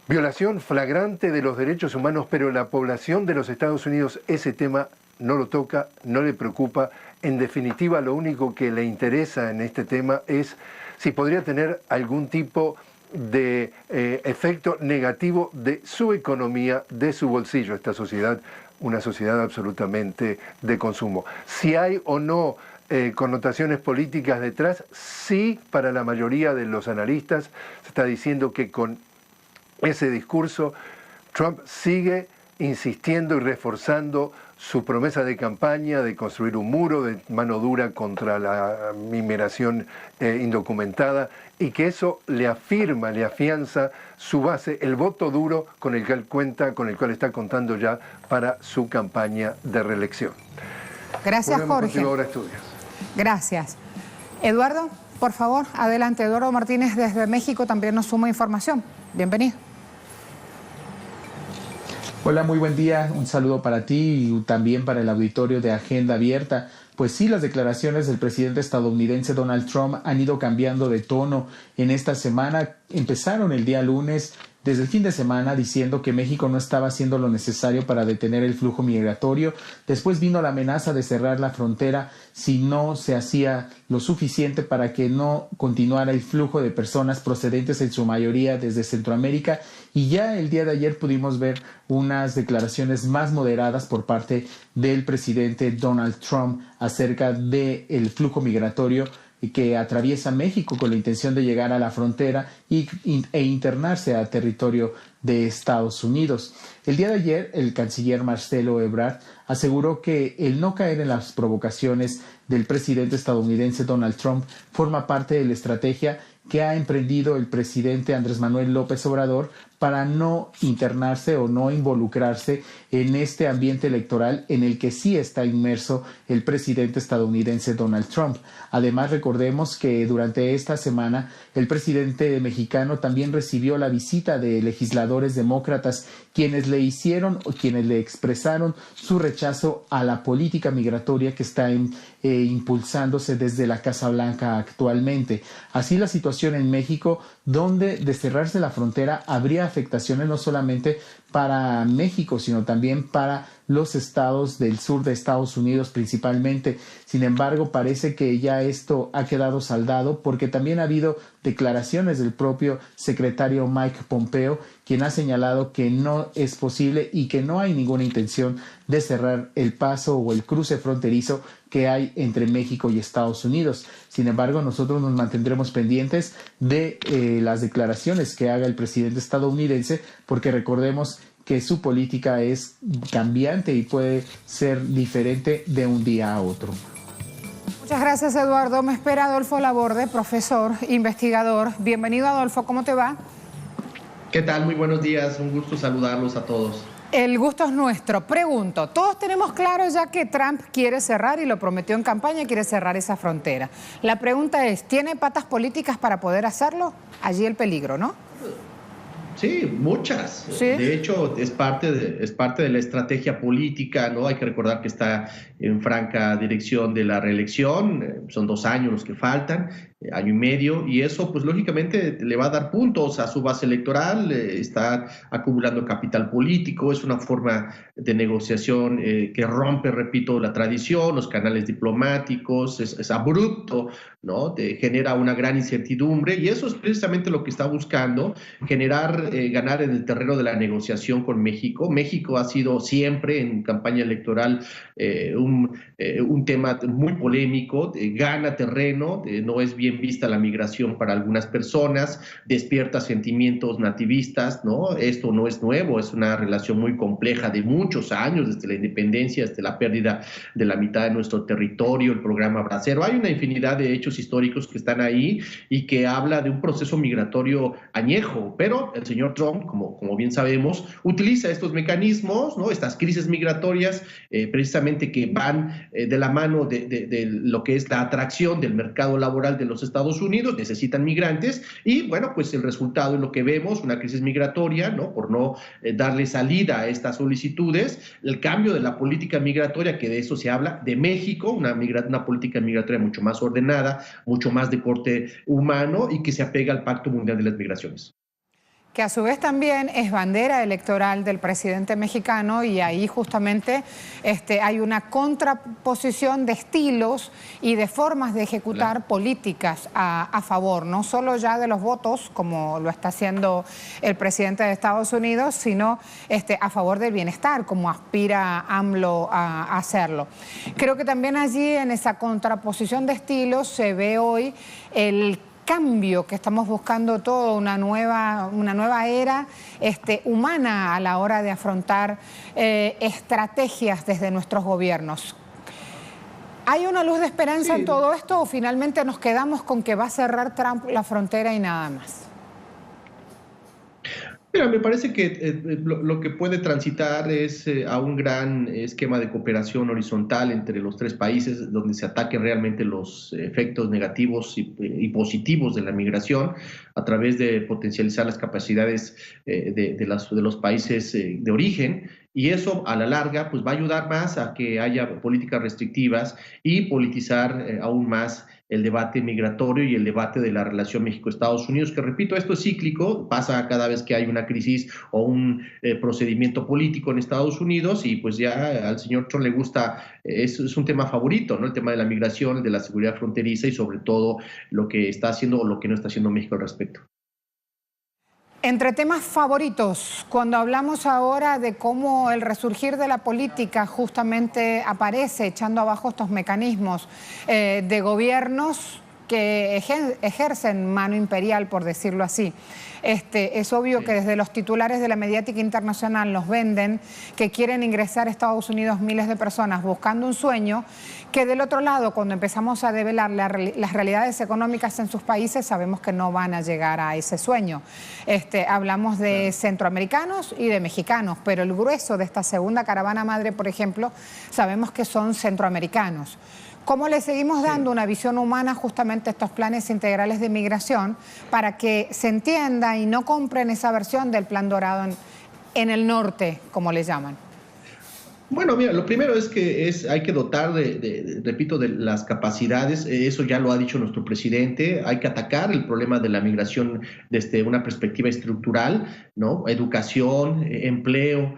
Violación flagrante de los derechos humanos, pero la población de los Estados Unidos ese tema no lo toca, no le preocupa. En definitiva, lo único que le interesa en este tema es si podría tener algún tipo de efecto negativo de su economía, de su bolsillo, esta sociedad, una sociedad absolutamente de consumo. Si hay o no connotaciones políticas detrás, sí, para la mayoría de los analistas se está diciendo que con ese discurso, Trump sigue insistiendo y reforzando su promesa de campaña de construir un muro de mano dura contra la inmigración indocumentada, y que eso le afirma, le afianza su base, el voto duro con el que él cuenta, con el cual está contando ya para su campaña de reelección. Gracias, Jorge. Ahora estudios. Gracias. Eduardo, por favor, adelante. Eduardo Martínez desde México también nos suma información. Bienvenido. Hola, muy buen día. Un saludo para ti y también para el auditorio de Agenda Abierta. Pues sí, las declaraciones del presidente estadounidense Donald Trump han ido cambiando de tono en esta semana. Empezaron el día lunes, desde el fin de semana, diciendo que México no estaba haciendo lo necesario para detener el flujo migratorio. Después vino la amenaza de cerrar la frontera si no se hacía lo suficiente para que no continuara el flujo de personas procedentes en su mayoría desde Centroamérica. Y ya el día de ayer pudimos ver unas declaraciones más moderadas por parte del presidente Donald Trump acerca del flujo migratorio que atraviesa México con la intención de llegar a la frontera e internarse a territorio de Estados Unidos. El día de ayer, el canciller Marcelo Ebrard aseguró que el no caer en las provocaciones del presidente estadounidense Donald Trump forma parte de la estrategia que ha emprendido el presidente Andrés Manuel López Obrador para no internarse o no involucrarse en este ambiente electoral en el que sí está inmerso el presidente estadounidense Donald Trump. Además, recordemos que durante esta semana el presidente mexicano también recibió la visita de legisladores demócratas quienes le hicieron o quienes le expresaron su rechazo a la política migratoria que está impulsándose desde la Casa Blanca actualmente. Así la situación en México, donde de cerrarse la frontera habría afectaciones no solamente para México, sino también para los estados del sur de Estados Unidos principalmente. Sin embargo, parece que ya esto ha quedado saldado porque también ha habido declaraciones del propio secretario Mike Pompeo, quien ha señalado que no es posible y que no hay ninguna intención de cerrar el paso o el cruce fronterizo que hay entre México y Estados Unidos. Sin embargo, nosotros nos mantendremos pendientes de las declaraciones que haga el presidente estadounidense, porque recordemos que su política es cambiante y puede ser diferente de un día a otro. Muchas gracias, Eduardo. Me espera Adolfo Laborde, profesor, investigador. Bienvenido, Adolfo. ¿Cómo te va? ¿Qué tal? Muy buenos días. Un gusto saludarlos a todos. El gusto es nuestro. Pregunto, todos tenemos claro ya que Trump quiere cerrar, y lo prometió en campaña, quiere cerrar esa frontera. La pregunta es, ¿tiene patas políticas para poder hacerlo? Allí el peligro, ¿no? Sí, muchas. ¿Sí? De hecho, es parte de la estrategia política, ¿no? Hay que recordar que está en franca dirección de la reelección, son 2 años los que faltan, año y medio, y eso pues lógicamente le va a dar puntos a su base electoral, está acumulando capital político, es una forma de negociación que rompe, repito, la tradición, los canales diplomáticos, es abrupto, ¿no? Genera una gran incertidumbre, y eso es precisamente lo que está buscando, ganar en el terreno de la negociación con México. México ha sido siempre en campaña electoral un tema muy polémico, gana terreno, no es bien vista la migración para algunas personas, despierta sentimientos nativistas, ¿no? Esto no es nuevo, es una relación muy compleja de muchos años, desde la independencia, desde la pérdida de la mitad de nuestro territorio, el programa Bracero. Hay una infinidad de hechos históricos que están ahí y que habla de un proceso migratorio añejo, pero el señor Trump, como bien sabemos, utiliza estos mecanismos, ¿no? Estas crisis migratorias, precisamente que van de la mano de lo que es la atracción del mercado laboral de los Estados Unidos, necesitan migrantes, y bueno, pues el resultado es lo que vemos, una crisis migratoria, ¿no? Por no darle salida a estas solicitudes, el cambio de la política migratoria, que de eso se habla, de México, una política migratoria mucho más ordenada, mucho más de corte humano y que se apega al Pacto Mundial de las Migraciones. Que a su vez también es bandera electoral del presidente mexicano, y ahí justamente hay una contraposición de estilos y de formas de ejecutar políticas a favor, no solo ya de los votos, como lo está haciendo el presidente de Estados Unidos, sino a favor del bienestar, como aspira AMLO a hacerlo. Creo que también allí, en esa contraposición de estilos, se ve hoy el cambio que estamos buscando todo, una nueva era humana a la hora de afrontar estrategias desde nuestros gobiernos. ¿Hay una luz de esperanza en todo esto o finalmente nos quedamos con que va a cerrar Trump la frontera y nada más? Mira, me parece que lo que puede transitar es a un gran esquema de cooperación horizontal entre los tres países, donde se ataquen realmente los efectos negativos y positivos de la migración a través de potencializar las capacidades de los países de origen. Y eso, a la larga, pues va a ayudar más a que haya políticas restrictivas y politizar aún más el debate migratorio y el debate de la relación México-Estados Unidos, que repito, esto es cíclico, pasa cada vez que hay una crisis o un procedimiento político en Estados Unidos, y pues ya al señor Trump le gusta, es un tema favorito, ¿no? El tema de la migración, el de la seguridad fronteriza y sobre todo lo que está haciendo o lo que no está haciendo México al respecto. Entre temas favoritos, cuando hablamos ahora de cómo el resurgir de la política justamente aparece echando abajo estos mecanismos de gobiernos que ejercen mano imperial, por decirlo así. Es obvio que desde los titulares de la mediática internacional nos venden que quieren ingresar a Estados Unidos miles de personas buscando un sueño, que del otro lado, cuando empezamos a develar las realidades económicas en sus países, sabemos que no van a llegar a ese sueño. Hablamos de centroamericanos y de mexicanos, pero el grueso de esta segunda caravana madre, por ejemplo, sabemos que son centroamericanos. ¿Cómo le seguimos dando una visión humana justamente a estos planes integrales de migración para que se entienda y no compren esa versión del Plan Dorado en el norte, como le llaman? Bueno, mira, lo primero es que hay que dotar repito, de las capacidades, eso ya lo ha dicho nuestro presidente, hay que atacar el problema de la migración desde una perspectiva estructural, ¿no? Educación, empleo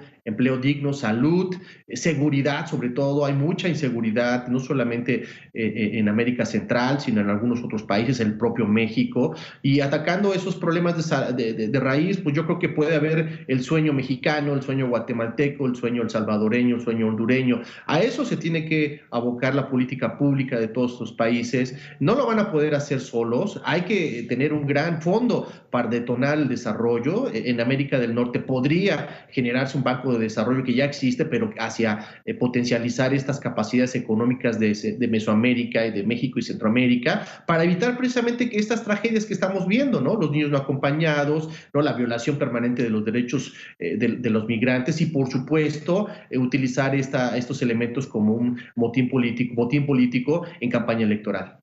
digno, salud, seguridad, sobre todo. Hay mucha inseguridad, no solamente en América Central, sino en algunos otros países, el propio México, y atacando esos problemas de raíz, pues yo creo que puede haber el sueño mexicano, el sueño guatemalteco, el sueño salvadoreño, el sueño hondureño. A eso se tiene que abocar la política pública de todos estos países. No lo van a poder hacer solos, hay que tener un gran fondo para detonar el desarrollo. En América del Norte podría generarse un banco de desarrollo que ya existe, pero hacia potencializar estas capacidades económicas de Mesoamérica y de México y Centroamérica, para evitar precisamente que estas tragedias que estamos viendo, ¿no? Los niños no acompañados, ¿no? La violación permanente de los derechos de los migrantes y, por supuesto, utilizar estos elementos como un botín político en campaña electoral.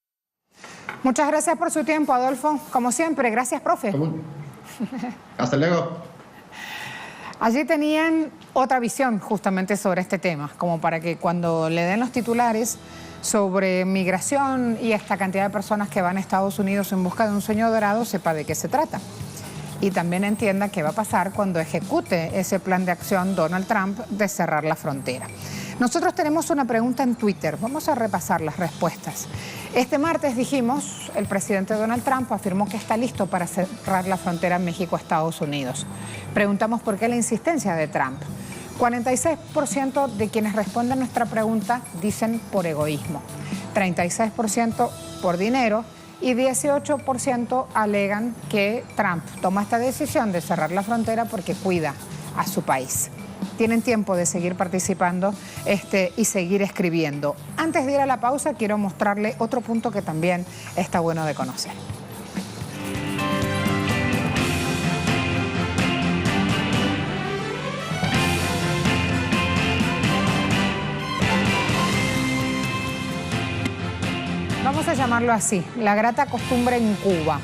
Muchas gracias por su tiempo, Adolfo. Como siempre, gracias, profe. Hasta luego. Allí tenían otra visión justamente sobre este tema, como para que cuando le den los titulares sobre migración y esta cantidad de personas que van a Estados Unidos en busca de un sueño dorado, sepa de qué se trata. Y también entienda qué va a pasar cuando ejecute ese plan de acción Donald Trump de cerrar la frontera. Nosotros tenemos una pregunta en Twitter, vamos a repasar las respuestas. Este martes dijimos, el presidente Donald Trump afirmó que está listo para cerrar la frontera México-Estados Unidos. Preguntamos por qué la insistencia de Trump. 46% de quienes responden a nuestra pregunta dicen por egoísmo, 36% por dinero y 18% alegan que Trump toma esta decisión de cerrar la frontera porque cuida a su país. Tienen tiempo de seguir participando y seguir escribiendo. Antes de ir a la pausa, quiero mostrarle otro punto que también está bueno de conocer. Vamos a llamarlo así, la grata costumbre en Cuba.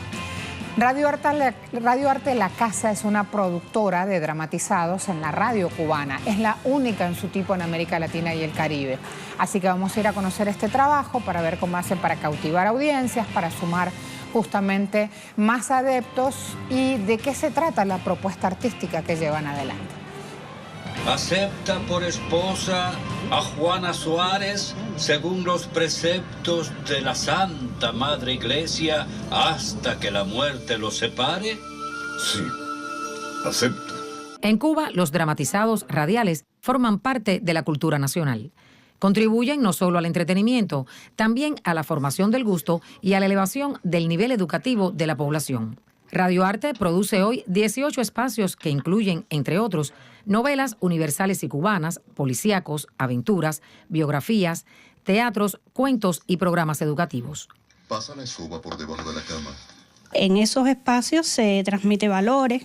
Radio Arte La Casa es una productora de dramatizados en la radio cubana. Es la única en su tipo en América Latina y el Caribe. Así que vamos a ir a conocer este trabajo para ver cómo hacen para cautivar audiencias, para sumar justamente más adeptos y de qué se trata la propuesta artística que llevan adelante. Acepta por esposa a Juana Suárez según los preceptos de la Santa Madre Iglesia hasta que la muerte los separe. Sí, acepto. En Cuba, los dramatizados radiales forman parte de la cultura nacional. Contribuyen no solo al entretenimiento, también a la formación del gusto y a la elevación del nivel educativo de la población. Radio Arte produce hoy 18 espacios que incluyen, entre otros, novelas universales y cubanas, policíacos, aventuras, biografías, teatros, cuentos y programas educativos. Pasa la escoba por debajo de la cama. En esos espacios se transmite valores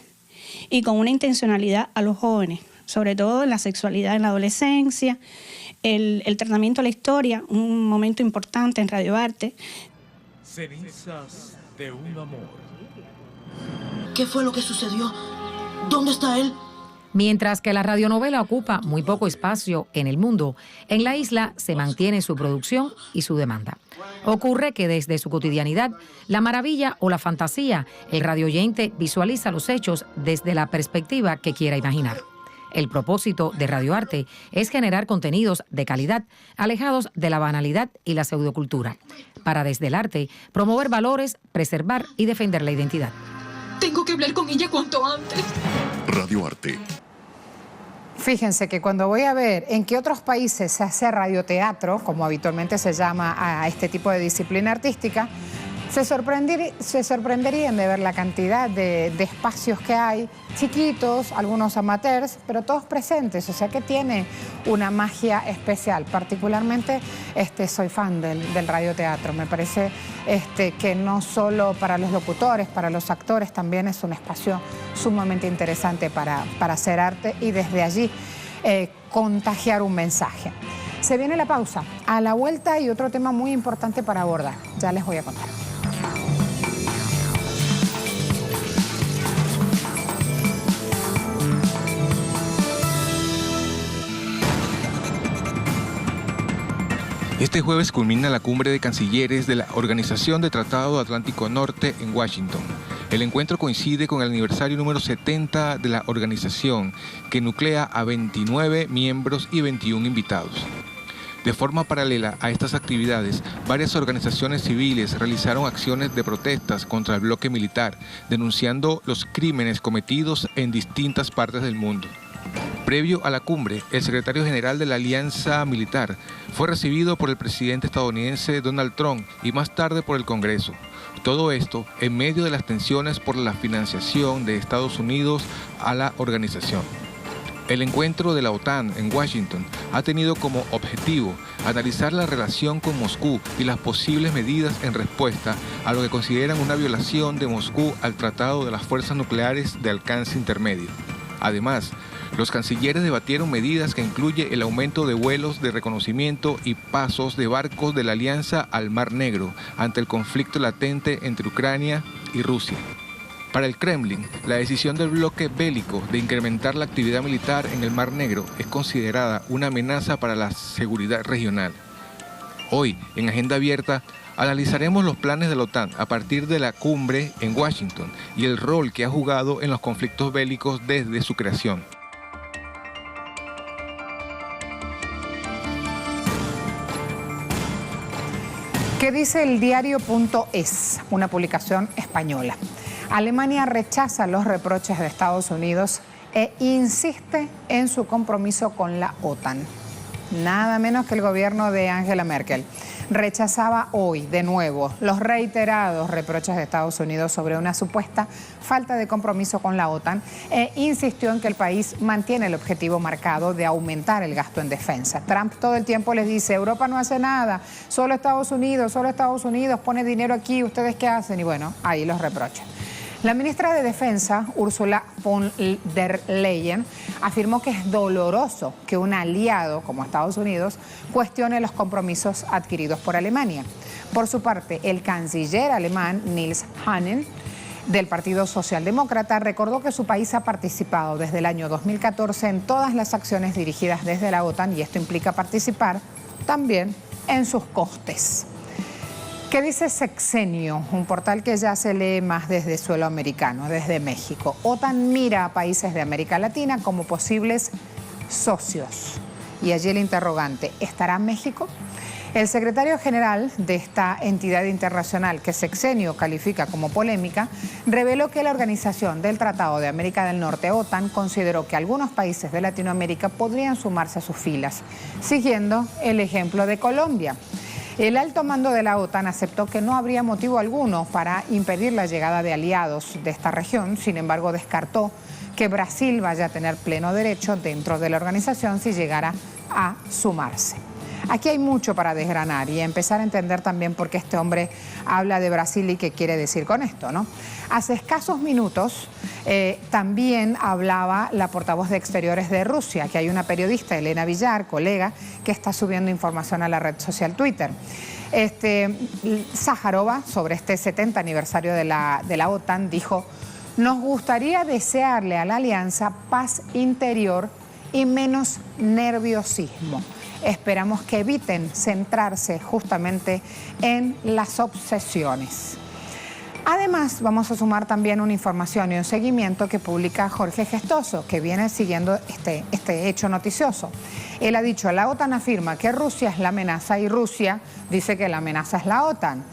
y con una intencionalidad a los jóvenes, sobre todo en la sexualidad en la adolescencia, el tratamiento de la historia, un momento importante en Radio Arte. Cenizas de un amor. ¿Qué fue lo que sucedió? ¿Dónde está él? Mientras que la radionovela ocupa muy poco espacio en el mundo, en la isla se mantiene su producción y su demanda. Ocurre que desde su cotidianidad, la maravilla o la fantasía, el radioyente visualiza los hechos desde la perspectiva que quiera imaginar. El propósito de Radio Arte es generar contenidos de calidad, alejados de la banalidad y la pseudocultura, para desde el arte promover valores, preservar y defender la identidad. Tengo que hablar con ella cuanto antes. Radio Arte. Fíjense que cuando voy a ver en qué otros países se hace radioteatro, como habitualmente se llama a este tipo de disciplina artística, se sorprenderían de ver la cantidad de espacios que hay, chiquitos, algunos amateurs, pero todos presentes, o sea que tiene una magia especial. Particularmente soy fan del radioteatro, me parece que no solo para los locutores, para los actores también es un espacio sumamente interesante para hacer arte y desde allí contagiar un mensaje. Se viene la pausa, a la vuelta hay otro tema muy importante para abordar, ya les voy a contar. Este jueves culmina la cumbre de cancilleres de la Organización de Tratado Atlántico Norte en Washington. El encuentro coincide con el aniversario número 70 de la organización, que nuclea a 29 miembros y 21 invitados. De forma paralela a estas actividades, varias organizaciones civiles realizaron acciones de protestas contra el bloque militar, denunciando los crímenes cometidos en distintas partes del mundo. Previo a la cumbre, el secretario general de la Alianza Militar fue recibido por el presidente estadounidense Donald Trump y más tarde por el Congreso. Todo esto en medio de las tensiones por la financiación de Estados Unidos a la organización. El encuentro de la OTAN en Washington ha tenido como objetivo analizar la relación con Moscú y las posibles medidas en respuesta a lo que consideran una violación de Moscú al Tratado de las Fuerzas Nucleares de Alcance Intermedio. Además, los cancilleres debatieron medidas que incluyen el aumento de vuelos de reconocimiento y pasos de barcos de la Alianza al Mar Negro ante el conflicto latente entre Ucrania y Rusia. Para el Kremlin, la decisión del bloque bélico de incrementar la actividad militar en el Mar Negro es considerada una amenaza para la seguridad regional. Hoy, en Agenda Abierta, analizaremos los planes de la OTAN a partir de la cumbre en Washington y el rol que ha jugado en los conflictos bélicos desde su creación. ¿Qué dice el diario.es, una publicación española? Alemania rechaza los reproches de Estados Unidos e insiste en su compromiso con la OTAN. Nada menos que el gobierno de Angela Merkel rechazaba hoy de nuevo los reiterados reproches de Estados Unidos sobre una supuesta falta de compromiso con la OTAN e insistió en que el país mantiene el objetivo marcado de aumentar el gasto en defensa. Trump todo el tiempo les dice, Europa no hace nada, solo Estados Unidos pone dinero aquí, ¿ustedes qué hacen? Y bueno, ahí los reproches. La ministra de Defensa, Ursula von der Leyen, afirmó que es doloroso que un aliado como Estados Unidos cuestione los compromisos adquiridos por Alemania. Por su parte, el canciller alemán Nils Hansen, del Partido Socialdemócrata, recordó que su país ha participado desde el año 2014 en todas las acciones dirigidas desde la OTAN y esto implica participar también en sus costes. ¿Qué dice Sexenio? Un portal que ya se lee más desde suelo americano, desde México. OTAN mira a países de América Latina como posibles socios. Y allí el interrogante, ¿estará México? El secretario general de esta entidad internacional, que Sexenio califica como polémica, reveló que la Organización del Tratado de América del Norte, OTAN, consideró que algunos países de Latinoamérica podrían sumarse a sus filas, siguiendo el ejemplo de Colombia. El alto mando de la OTAN aceptó que no habría motivo alguno para impedir la llegada de aliados de esta región, sin embargo descartó que Brasil vaya a tener pleno derecho dentro de la organización si llegara a sumarse. Aquí hay mucho para desgranar y empezar a entender también por qué este hombre habla de Brasil y qué quiere decir con esto, ¿no? Hace escasos minutos también hablaba la portavoz de Exteriores de Rusia, que hay una periodista, Elena Villar, colega, que está subiendo información a la red social Twitter. Sájarova, sobre este 70 aniversario de la OTAN, dijo: nos gustaría desearle a la alianza paz interior y menos nerviosismo. Esperamos que eviten centrarse justamente en las obsesiones. Además, vamos a sumar también una información y un seguimiento que publica Jorge Gestoso, que viene siguiendo este hecho noticioso. Él ha dicho: la OTAN afirma que Rusia es la amenaza y Rusia dice que la amenaza es la OTAN.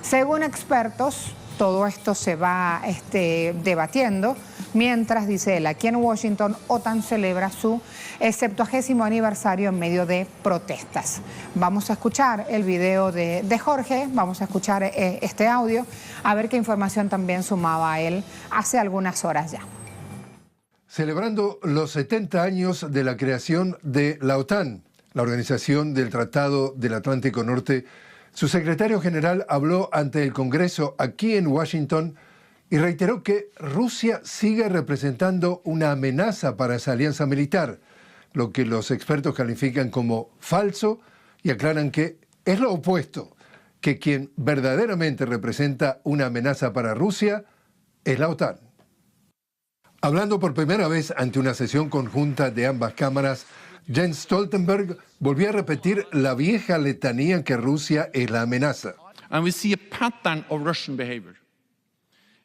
Según expertos, todo esto se va debatiendo, mientras, dice él, aquí en Washington, OTAN celebra su 70º aniversario en medio de protestas. Vamos a escuchar el video de Jorge, vamos a escuchar este audio, a ver qué información también sumaba él hace algunas horas ya. Celebrando los 70 años de la creación de la OTAN, la Organización del Tratado del Atlántico Norte, su secretario general habló ante el Congreso aquí en Washington y reiteró que Rusia sigue representando una amenaza para esa alianza militar, lo que los expertos califican como falso y aclaran que es lo opuesto, que quien verdaderamente representa una amenaza para Rusia es la OTAN. Hablando por primera vez ante una sesión conjunta de ambas cámaras, Jens Stoltenberg volvió a repetir la vieja letanía que Rusia es la amenaza. And we see a pattern of Russian behavior,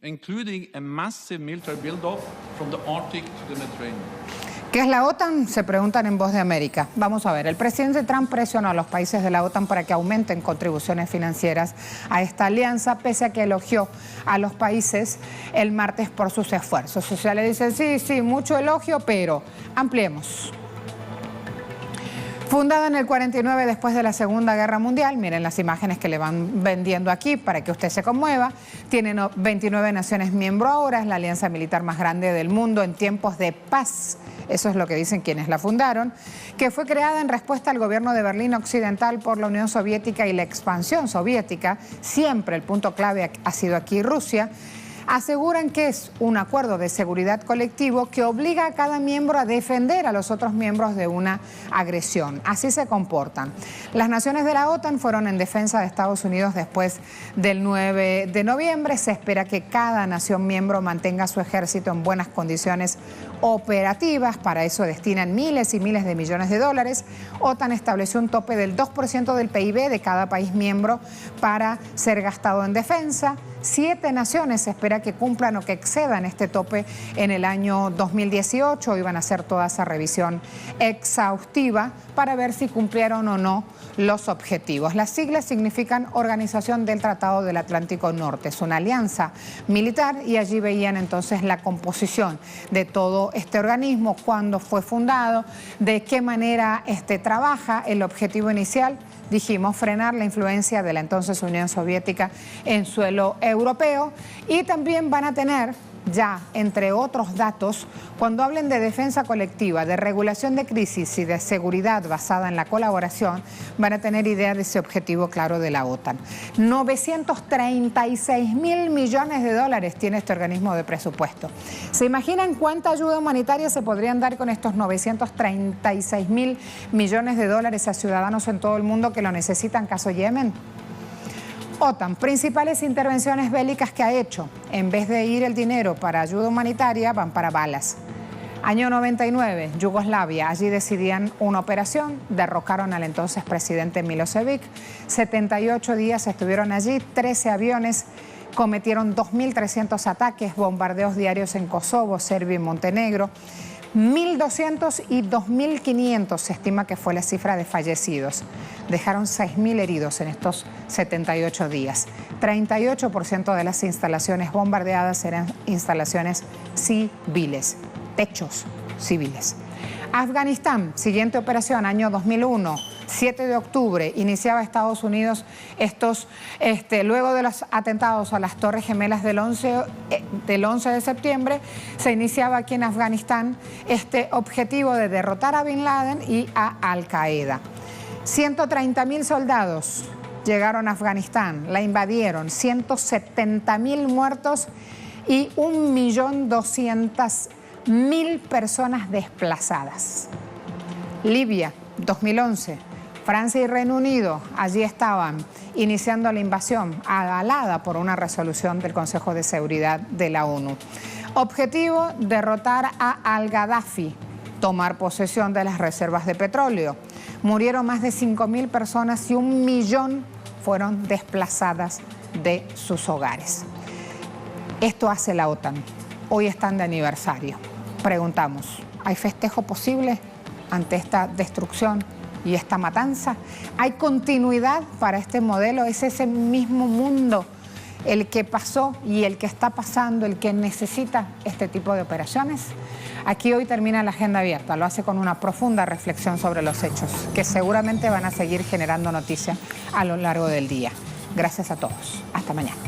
including a massive military build-up from the Arctic to the Mediterranean. ¿Qué es la OTAN? Se preguntan en Voz de América. Vamos a ver, el presidente Trump presionó a los países de la OTAN para que aumenten contribuciones financieras a esta alianza, pese a que elogió a los países el martes por sus esfuerzos. O sea, le dicen, sí, mucho elogio, pero ampliemos. Fundada en el 49 después de la Segunda Guerra Mundial, miren las imágenes que le van vendiendo aquí para que usted se conmueva, tiene 29 naciones miembro ahora, es la alianza militar más grande del mundo en tiempos de paz, eso es lo que dicen quienes la fundaron, que fue creada en respuesta al gobierno de Berlín Occidental por la Unión Soviética y la expansión soviética, siempre el punto clave ha sido aquí Rusia. Aseguran que es un acuerdo de seguridad colectivo que obliga a cada miembro a defender a los otros miembros de una agresión. Así se comportan. Las naciones de la OTAN fueron en defensa de Estados Unidos después del 9 de noviembre. Se espera que cada nación miembro mantenga su ejército en buenas condiciones operativas. Para eso destinan miles y miles de millones de dólares. OTAN estableció un tope del 2% del PIB de cada país miembro para ser gastado en defensa. 7 naciones se espera que cumplan o que excedan este tope en el año 2018. Iban a hacer toda esa revisión exhaustiva para ver si cumplieron o no los objetivos. Las siglas significan Organización del Tratado del Atlántico Norte. Es una alianza militar y allí veían entonces la composición de todo este organismo, cuándo fue fundado, de qué manera trabaja. El objetivo inicial, dijimos, frenar la influencia de la entonces Unión Soviética en suelo europeo, y también van a tener ya, entre otros datos, cuando hablen de defensa colectiva, de regulación de crisis y de seguridad basada en la colaboración, van a tener idea de ese objetivo claro de la OTAN. 936.000 millones de dólares tiene este organismo de presupuesto. ¿Se imaginan cuánta ayuda humanitaria se podrían dar con estos 936.000 millones de dólares a ciudadanos en todo el mundo que lo necesitan, caso Yemen? OTAN, principales intervenciones bélicas que ha hecho. En vez de ir el dinero para ayuda humanitaria, van para balas. Año 99, Yugoslavia. Allí decidían una operación, derrocaron al entonces presidente Milosevic. 78 días estuvieron allí, 13 aviones, cometieron 2.300 ataques, bombardeos diarios en Kosovo, Serbia y Montenegro. 1.200 y 2.500 se estima que fue la cifra de fallecidos. Dejaron 6.000 heridos en estos 78 días. 38% de las instalaciones bombardeadas eran instalaciones civiles, techos civiles. Afganistán, siguiente operación, año 2001, 7 de octubre, iniciaba Estados Unidos luego de los atentados a las Torres Gemelas del 11 de septiembre, se iniciaba aquí en Afganistán este objetivo de derrotar a Bin Laden y a Al Qaeda. 130.000 soldados llegaron a Afganistán, la invadieron, 170.000 muertos y 1.200.000 personas desplazadas. Libia, 2011, Francia y Reino Unido allí estaban iniciando la invasión, avalada por una resolución del Consejo de Seguridad de la ONU. Objetivo, derrotar a al-Gaddafi, tomar posesión de las reservas de petróleo. Murieron más de 5.000 personas y 1 millón fueron desplazadas de sus hogares. Esto hace la OTAN. Hoy están de aniversario. Preguntamos, ¿hay festejo posible ante esta destrucción y esta matanza? ¿Hay continuidad para este modelo? ¿Es ese mismo mundo el que pasó y el que está pasando, el que necesita este tipo de operaciones? Aquí hoy termina la Agenda Abierta. Lo hace con una profunda reflexión sobre los hechos, que seguramente van a seguir generando noticias a lo largo del día. Gracias a todos. Hasta mañana.